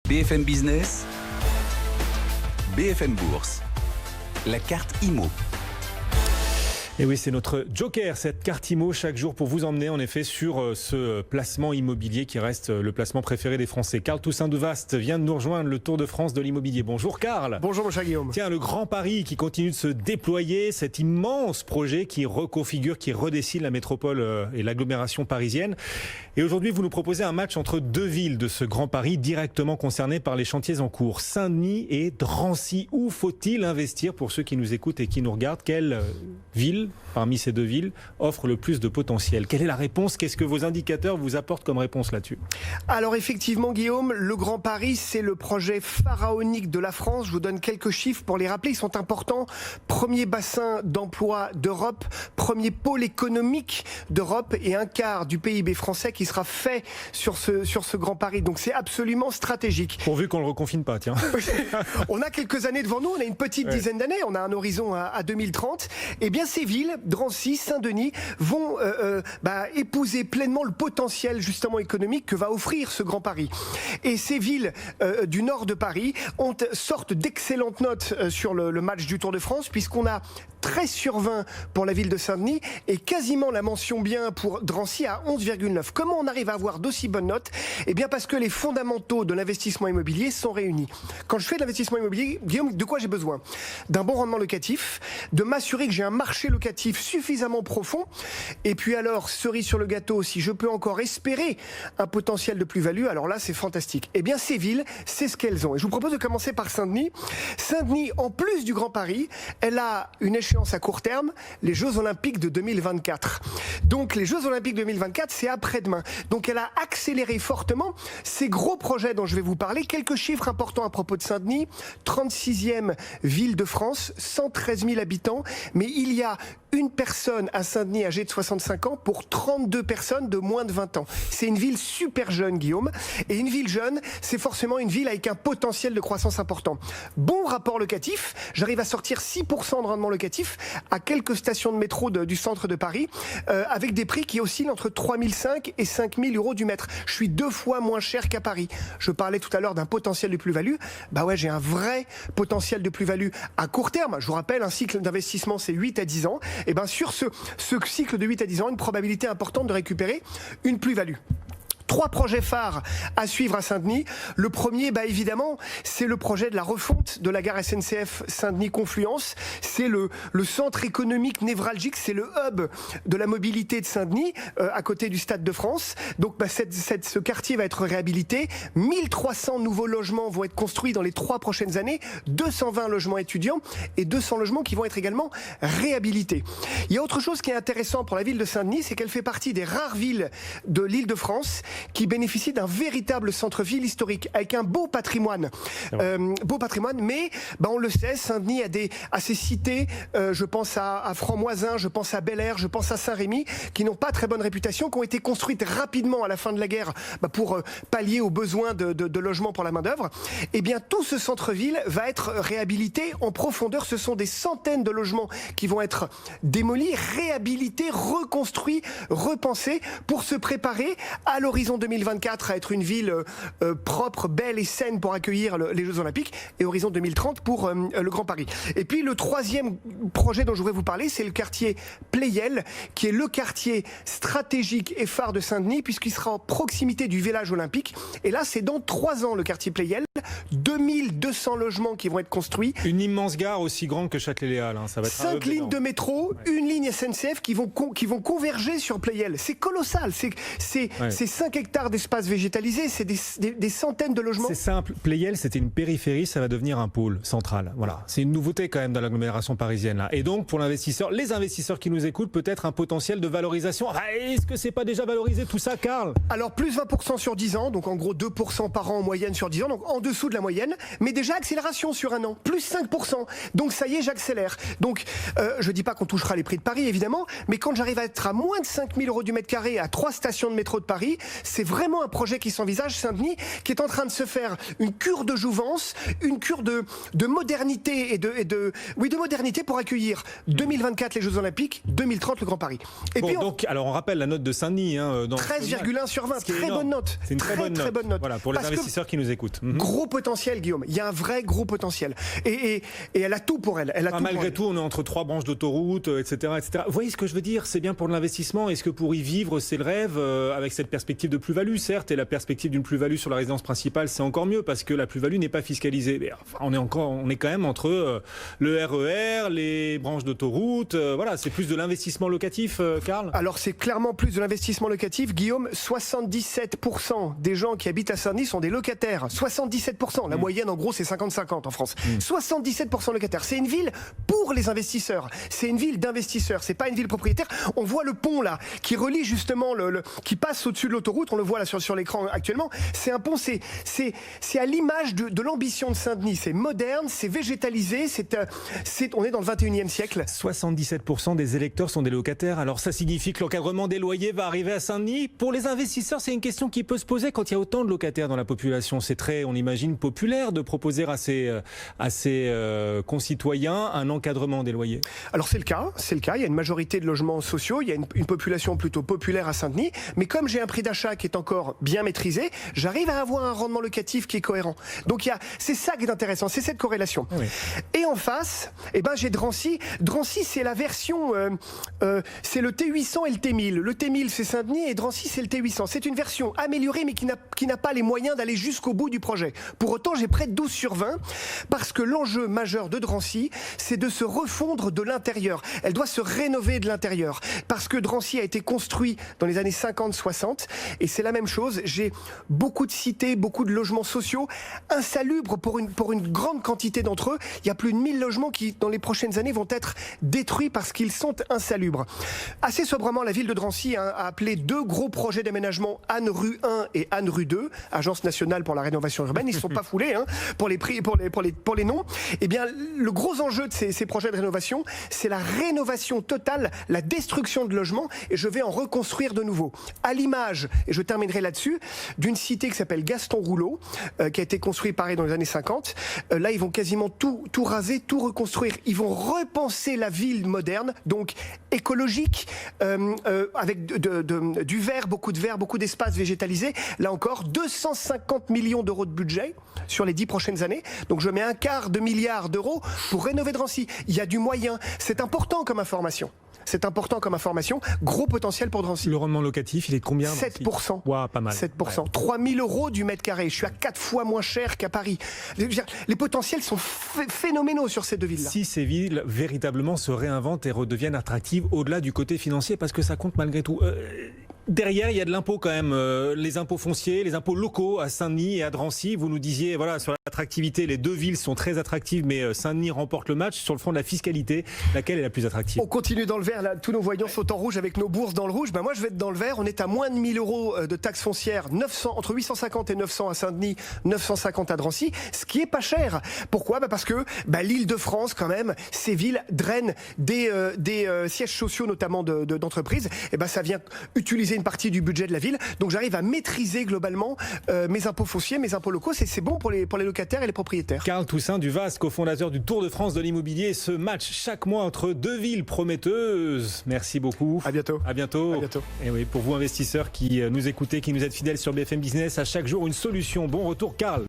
BFM Business, BFM Bourse, la carte IMO. Et oui, c'est notre joker, cette carte IMO, chaque jour pour vous emmener en effet sur ce placement immobilier qui reste le placement préféré des Français. Karl Toussaint Duvast vient de nous rejoindre, le Tour de France de l'immobilier. Bonjour Karl. Bonjour mon cher Guillaume. Tiens, le Grand Paris qui continue de se déployer, cet immense projet qui reconfigure, qui redessine la métropole et l'agglomération parisienne. Et aujourd'hui, vous nous proposez un match entre deux villes de ce Grand Paris directement concernées par les chantiers en cours, Saint-Denis et Drancy. Où faut-il investir pour ceux qui nous écoutent et qui nous regardent? Quelle ville parmi ces deux villes offre le plus de potentiel? Quelle est la réponse? Qu'est-ce que vos indicateurs vous apportent comme réponse là-dessus? Alors effectivement Guillaume, le Grand Paris, c'est le projet pharaonique de la France. Je vous donne quelques chiffres pour les rappeler, ils sont importants. Premier bassin d'emploi d'Europe, premier pôle économique d'Europe et un quart du PIB français qui sera fait sur ce Grand Paris. Donc c'est absolument stratégique. Pourvu qu'on ne le reconfine pas, tiens. On a quelques années devant nous, on a une petite dizaine d'années, on a un horizon à 2030. Eh bien ces villes, Drancy, Saint-Denis, vont épouser pleinement le potentiel justement économique que va offrir ce Grand Paris. Et ces villes du nord de Paris sortent d'excellentes notes sur le match du Tour de France, puisqu'on a 13 sur 20 pour la ville de Saint-Denis et quasiment la mention bien pour Drancy à 11,9. Comment on arrive à avoir d'aussi bonnes notes? Eh bien parce que les fondamentaux de l'investissement immobilier sont réunis. Quand je fais de l'investissement immobilier, Guillaume, de quoi j'ai besoin? D'un bon rendement locatif, de m'assurer que j'ai un marché locatif suffisamment profond, et puis alors, cerise sur le gâteau, si je peux encore espérer un potentiel de plus-value, alors là c'est fantastique. Eh bien ces villes, c'est ce qu'elles ont. Et je vous propose de commencer par Saint-Denis. Saint-Denis, en plus du Grand Paris, elle a une échéance à court terme, les Jeux Olympiques de 2024. Donc les Jeux Olympiques 2024, c'est après-demain. Donc elle a accéléré fortement ces gros projets dont je vais vous parler. Quelques chiffres importants à propos de Saint-Denis. 36e ville de France, 113 000 habitants, mais il y a une personne à Saint-Denis âgée de 65 ans pour 32 personnes de moins de 20 ans. C'est une ville super jeune, Guillaume. Et une ville jeune, c'est forcément une ville avec un potentiel de croissance important. Bon rapport locatif, j'arrive à sortir 6% de rendement locatif à quelques stations de métro du centre de Paris, avec des prix qui oscillent entre 3 500 et 5 000 euros du mètre. Je suis 2 fois moins cher qu'à Paris. Je parlais tout à l'heure d'un potentiel de plus-value. Bah ouais, j'ai un vrai potentiel de plus-value à court terme. Je vous rappelle, un cycle d'investissement, c'est 8 à 10 ans. Et bien sur ce cycle de 8 à 10 ans, une probabilité importante de récupérer une plus-value. 3 projets phares à suivre à Saint-Denis. Le premier, évidemment, c'est le projet de la refonte de la gare SNCF Saint-Denis Confluence. C'est le centre économique névralgique, c'est le hub de la mobilité de Saint-Denis, à côté du Stade de France. Donc ce quartier va être réhabilité. 1300 nouveaux logements vont être construits dans les 3 prochaines années. 220 logements étudiants et 200 logements qui vont être également réhabilités. Il y a autre chose qui est intéressant pour la ville de Saint-Denis, c'est qu'elle fait partie des rares villes de l'Île-de-France qui bénéficie d'un véritable centre-ville historique avec un beau patrimoine. Mais on le sait, Saint-Denis a ses cités, je pense à Franc-Moisin, je pense à Bel-Air, je pense à Saint-Rémy, qui n'ont pas très bonne réputation, qui ont été construites rapidement à la fin de la guerre pour pallier aux besoins de logements pour la main-d'œuvre. Eh bien, tout ce centre-ville va être réhabilité en profondeur. Ce sont des centaines de logements qui vont être démolis, réhabilités, reconstruits, repensés pour se préparer à l'horizon 2024 à être une ville propre, belle et saine pour accueillir les Jeux Olympiques, et horizon 2030 pour le Grand Paris. Et puis le troisième projet dont je voudrais vous parler, c'est le quartier Pleyel, qui est le quartier stratégique et phare de Saint-Denis, puisqu'il sera en proximité du village olympique. Et là, c'est dans 3 ans le quartier Pleyel. 2200 logements qui vont être construits. Une immense gare aussi grande que Châtelet-Léal. Ça va être 5 lignes de métro, une ligne SNCF qui vont converger sur Pleyel. C'est colossal. C'est 5 hectares d'espace végétalisé, c'est des centaines de logements. C'est simple, Pleyel c'était une périphérie, ça va devenir un pôle central. Voilà, c'est une nouveauté quand même dans l'agglomération parisienne là. Et donc pour l'investisseur, les investisseurs qui nous écoutent, peut-être un potentiel de valorisation. Est-ce que c'est pas déjà valorisé tout ça, Karl? Alors plus 20% sur 10 ans, donc en gros 2% par an en moyenne sur 10 ans, donc en dessous de la moyenne, mais déjà accélération sur un an, plus 5%. Donc ça y est, j'accélère. Donc je dis pas qu'on touchera les prix de Paris évidemment, mais quand j'arrive à être à moins de 5 000 euros du mètre carré à 3 stations de métro de Paris, c'est vraiment un projet qui s'envisage, Saint-Denis, qui est en train de se faire une cure de jouvence, une cure de modernité de modernité pour accueillir 2024 les Jeux Olympiques, 2030 le Grand Paris. Et bon, puis donc, alors on rappelle la note de Saint-Denis. 13,1 sur 20, très bonne note. C'est une très bonne note. Voilà, pour les investisseurs qui nous écoutent. Gros potentiel, Guillaume. Il y a un vrai gros potentiel. Et elle a tout pour elle. Malgré tout, on est entre 3 branches d'autoroute, etc., etc. Vous voyez ce que je veux dire? C'est bien pour l'investissement. Est-ce que pour y vivre, c'est le rêve, avec cette perspective de plus-value, certes, et la perspective d'une plus-value sur la résidence principale, c'est encore mieux parce que la plus-value n'est pas fiscalisée. Mais, enfin, on est quand même entre le RER, les branches d'autoroute. Voilà, c'est plus de l'investissement locatif, Karl. Alors c'est clairement plus de l'investissement locatif, Guillaume. 77% des gens qui habitent à Saint-Denis sont des locataires. 77%. La moyenne, en gros, c'est 50-50 en France. 77% locataires. C'est une ville pour les investisseurs. C'est une ville d'investisseurs. C'est pas une ville propriétaire. On voit le pont là, qui relie justement qui passe au-dessus de l'autoroute. On le voit là sur l'écran actuellement. C'est un pont. C'est à l'image de l'ambition de Saint-Denis. C'est moderne, c'est végétalisé. On est dans le 21e siècle. 77% des électeurs sont des locataires. Alors ça signifie que l'encadrement des loyers va arriver à Saint-Denis. Pour les investisseurs, c'est une question qui peut se poser quand il y a autant de locataires dans la population. C'est très, on imagine, populaire de proposer à ses concitoyens un encadrement des loyers. Alors c'est le cas. Il y a une majorité de logements sociaux. Il y a une population plutôt populaire à Saint-Denis. Mais comme j'ai un prix d'achat qui est encore bien maîtrisé, j'arrive à avoir un rendement locatif qui est cohérent. Donc c'est ça qui est intéressant, c'est cette corrélation. Oui. Et en face, j'ai Drancy. Drancy, c'est la version, c'est le T800 et le T1000. Le T1000, c'est Saint-Denis et Drancy, c'est le T800. C'est une version améliorée, mais qui n'a pas les moyens d'aller jusqu'au bout du projet. Pour autant, j'ai près de 12 sur 20, parce que l'enjeu majeur de Drancy, c'est de se refondre de l'intérieur. Elle doit se rénover de l'intérieur, parce que Drancy a été construit dans les années 50-60, et c'est la même chose. J'ai beaucoup de cités, beaucoup de logements sociaux, insalubres pour une grande quantité d'entre eux. Il y a plus de 1000 logements qui, dans les prochaines années, vont être détruits parce qu'ils sont insalubres. Assez sobrement, la ville de Drancy a appelé 2 gros projets d'aménagement, Anne rue 1 et Anne rue 2, Agence nationale pour la rénovation urbaine. Ils ne sont pas foulés pour les prix, pour les noms. Eh bien, le gros enjeu de ces projets de rénovation, c'est la rénovation totale, la destruction de logements, et je vais en reconstruire de nouveau. À l'image, et je terminerai là-dessus, d'une cité qui s'appelle Gaston Rouleau, qui a été construite pareil dans les années 50. Là, ils vont quasiment tout raser, tout reconstruire. Ils vont repenser la ville moderne, donc écologique, avec du vert, beaucoup d'espaces végétalisés. Là encore, 250 millions d'euros de budget sur les 10 prochaines années. Donc je mets un quart de milliard d'euros pour rénover Drancy. Il y a du moyen. C'est important comme information. Gros potentiel pour Drancy. Le rendement locatif, il est de combien? 7%. Wow, pas mal. 7%. Ouais. 3 000 euros du mètre carré. Je suis à 4 fois moins cher qu'à Paris. Les potentiels sont phénoménaux sur ces 2 villes-là. Si ces villes véritablement se réinventent et redeviennent attractives au-delà du côté financier, parce que ça compte malgré tout. Derrière, il y a de l'impôt quand même, les impôts fonciers, les impôts locaux à Saint-Denis et à Drancy. Vous nous disiez, voilà, sur l'attractivité, les 2 villes sont très attractives, mais Saint-Denis remporte le match. Sur le front de la fiscalité, laquelle est la plus attractive? On continue dans le vert, là, tous nos voyants sont en rouge avec nos bourses dans le rouge. Moi, je vais être dans le vert. On est à moins de 1000 euros de taxes foncières, entre 850 et 900 à Saint-Denis, 950 à Drancy, ce qui est pas cher. Pourquoi? Parce que l'Île-de-France, quand même, ces villes drainent des sièges sociaux, notamment d'entreprises. Et ça vient utiliser une partie du budget de la ville. Donc j'arrive à maîtriser globalement mes impôts fonciers, mes impôts locaux. C'est bon pour les locataires et les propriétaires. Karl Toussaint Duvasc, cofondateur du Tour de France de l'immobilier. Ce match chaque mois entre 2 villes prometteuses. Merci beaucoup. À bientôt. À bientôt. Et oui, pour vous investisseurs qui nous écoutez, qui nous êtes fidèles sur BFM Business, à chaque jour une solution. Bon retour, Karl.